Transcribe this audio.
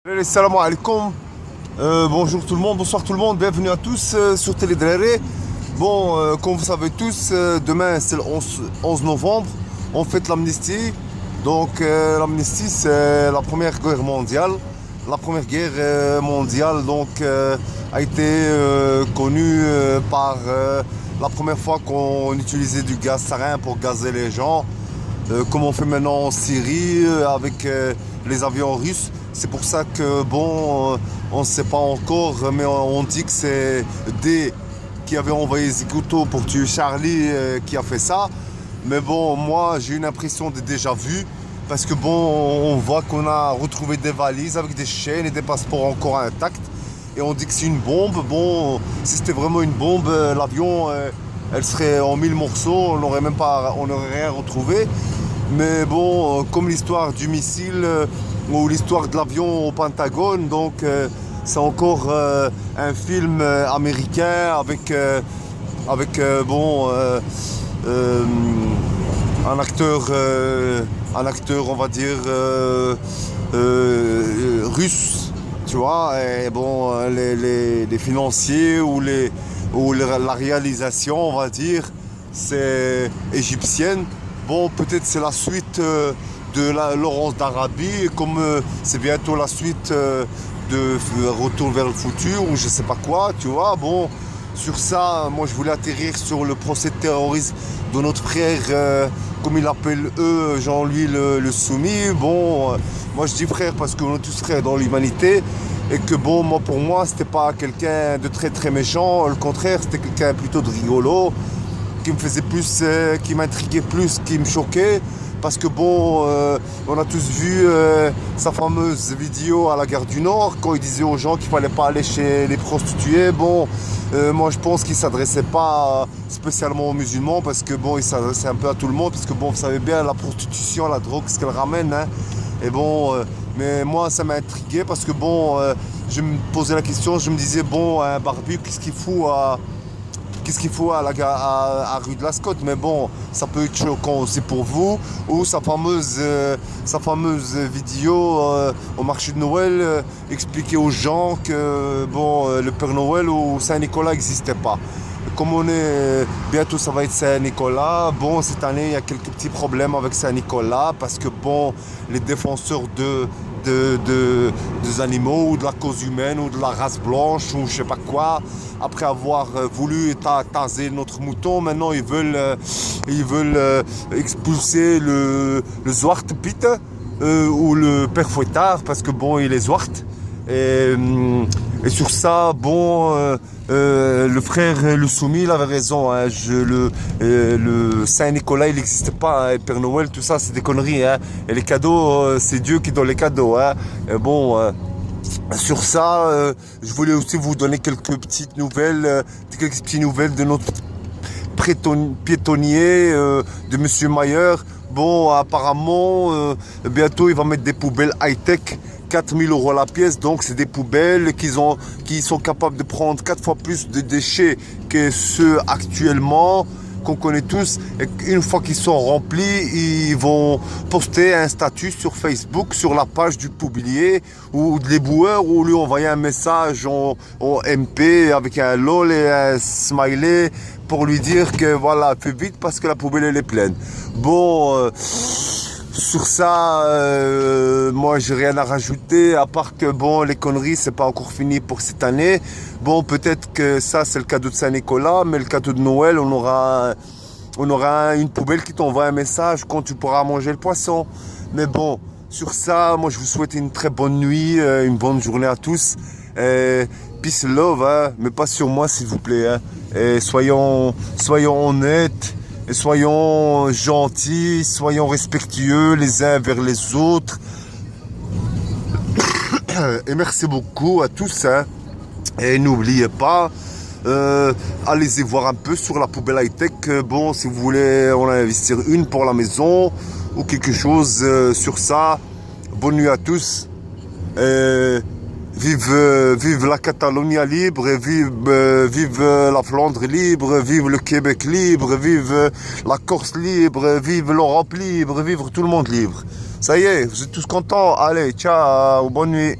Allez, salam alaikum. Bonjour tout le monde, bonsoir tout le monde, bienvenue à tous sur Télédrare. Bon, comme vous savez tous, demain c'est le 11 novembre, on fête l'amnistie. Donc l'amnistie c'est la première guerre mondiale. La première guerre mondiale donc, a été connue par la première fois qu'on utilisait du gaz sarin pour gazer les gens. Comme on fait maintenant en Syrie avec les avions russes. C'est pour ça que bon, on ne sait pas encore, mais on dit que c'est D qui avait envoyé Zikuto pour tuer Charlie qui a fait ça. Mais bon, moi j'ai une impression de déjà vu parce que bon, on voit qu'on a retrouvé des valises avec des chaînes et des passeports encore intacts. Et on dit que c'est une bombe. Bon, si c'était vraiment une bombe, l'avion, elle serait en 1000 morceaux, on n'aurait rien retrouvé. Mais bon, comme l'histoire du missile ou l'histoire de l'avion au Pentagone, donc c'est encore un film américain avec bon, un acteur on va dire russe, tu vois, et bon, les financiers ou la réalisation, on va dire, c'est égyptienne. Bon, peut-être c'est la suite de Laurence d'Arabie, comme c'est bientôt la suite de Retour vers le futur ou je sais pas quoi, tu vois. Bon, sur ça, moi je voulais atterrir sur le procès de terrorisme de notre frère, comme il appelle eux, Jean-Louis le Soumis. Bon, moi je dis frère parce qu'on est tous frères dans l'humanité et que bon, moi pour moi, c'était pas quelqu'un de très très méchant, le contraire, c'était quelqu'un plutôt de rigolo, qui me faisait plus, qui m'intriguait plus, qui me choquait. Parce que bon, on a tous vu sa fameuse vidéo à la gare du Nord, quand il disait aux gens qu'il fallait pas aller chez les prostituées. Bon, moi je pense qu'il s'adressait pas spécialement aux musulmans, parce que bon, il s'adressait un peu à tout le monde, parce que bon, vous savez bien, la prostitution, la drogue, ce qu'elle ramène, hein. Et bon, mais moi ça m'a intrigué, parce que bon, je me posais la question, je me disais, bon, un barbu, qu'est-ce qu'il fout à rue de la Scotte, mais bon, ça peut être choquant aussi pour vous. Ou sa fameuse vidéo au marché de Noël, expliquer aux gens que bon, le Père Noël ou Saint-Nicolas n'existait pas. Comme on est, bientôt ça va être Saint-Nicolas, bon, cette année il y a quelques petits problèmes avec Saint-Nicolas parce que bon, les défenseurs des animaux ou de la cause humaine ou de la race blanche ou je sais pas quoi, après avoir voulu taser notre mouton, maintenant ils veulent expulser le Zwarte Piet ou le Père Fouettard parce que bon, il est Zwart. Et sur ça, bon, le frère le Soumis, il avait raison. Hein, le Saint-Nicolas, il n'existe pas. Hein, Père Noël, tout ça, c'est des conneries. Hein, et les cadeaux, c'est Dieu qui donne les cadeaux. Hein, et bon, sur ça, je voulais aussi vous donner quelques petites nouvelles de notre piétonnier, de Monsieur Mayer. Bon, apparemment, bientôt, il va mettre des poubelles high-tech. 4000 € la pièce, donc c'est des poubelles qui sont capables de prendre 4 fois plus de déchets que ceux actuellement qu'on connaît tous. Et une fois qu'ils sont remplis, ils vont poster un statut sur Facebook, sur la page du poubelier ou de l'éboueur, ou lui envoyer un message en MP avec un lol et un smiley pour lui dire que voilà, fais vite parce que la poubelle elle est pleine. Bon, sur ça, moi j'ai rien à rajouter à part que bon, les conneries c'est pas encore fini pour cette année. Bon, peut-être que ça c'est le cadeau de Saint-Nicolas, mais le cadeau de Noël, on aura une poubelle qui t'envoie un message quand tu pourras manger le poisson. Mais bon, sur ça, moi je vous souhaite une très bonne nuit, une bonne journée à tous. Peace and love, hein, mais pas sur moi s'il vous plaît. Hein. Et soyons honnêtes. Et soyons gentils, soyons respectueux les uns vers les autres. Et merci beaucoup à tous. Hein. Et n'oubliez pas, allez-y voir un peu sur la poubelle high-tech. Bon, si vous voulez en investir une pour la maison ou quelque chose sur ça. Bonne nuit à tous. Vive la Catalogne libre, vive la Flandre libre, vive le Québec libre, vive la Corse libre, vive l'Europe libre, vive tout le monde libre. Ça y est, vous êtes tous contents? Allez, ciao, bonne nuit.